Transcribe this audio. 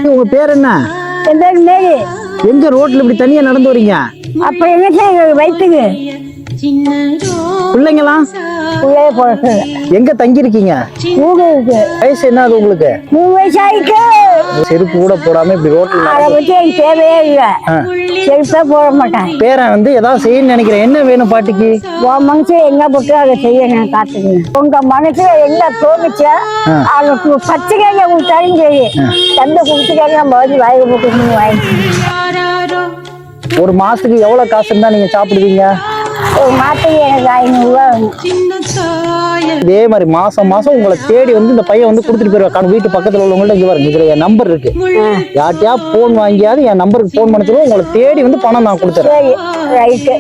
உங்க பேர் என்ன? என் பேர் மேரி. எங்க ரோட்ல இப்படி தனியா நடந்து வரீங்க? அப்ப எங்க வயிற்றுக்கு பிள்ளைங்களாம் உள்ளே போறது. எங்க தங்கி இருக்கீங்க? ஊருக்கு வயசு என்ன ஆகுது உங்களுக்கு? 3 வயசு ஆயிட்டு. செருப்பு கூட போடாம இப்படி ரோட்ல அதை பத்தி எனக்கு தேவையே இல்லை. செருப்பே போட மாட்டேன். பேரன் வந்து ஏதாவது செய்யணும்னு நினைக்கிறேன். என்ன வேணும் பாட்டிக்கு? உன் மனசு எங்க போட்டு அதை செய்யணும் காத்துக்கணும். உங்க மனசு எங்க தோணுச்சா அதை பச்சைக்காக கொடுத்தாலும் சரி, எந்த குடிச்சுக்காக நம்ம வந்து வாயில போட்டு வாங்கி. ஒரு மாசத்துக்கு எவ்வளவு காசு இருந்தா நீங்க சாப்பிடுவீங்க? ஒரு மாசத்துக்கு எனக்கு 500 ரூபா. இதே மாதிரி மாசம் மாசம் உங்களை தேடி வந்து இந்த பையன் வந்து கொடுத்துட்டு போயிருவாங்க. வீட்டு பக்கத்துல உள்ளவங்கள்ட்ட இங்க பாருங்க, இதுல என் நம்பர் இருக்கு. யார்ட்டையா போன் வாங்கியாவது என் நம்பருக்கு போன் பண்ண சொல்லுவோம். உங்களை தேடி வந்து பணம் நான் கொடுத்துறேன். சரி, ரைட்டு.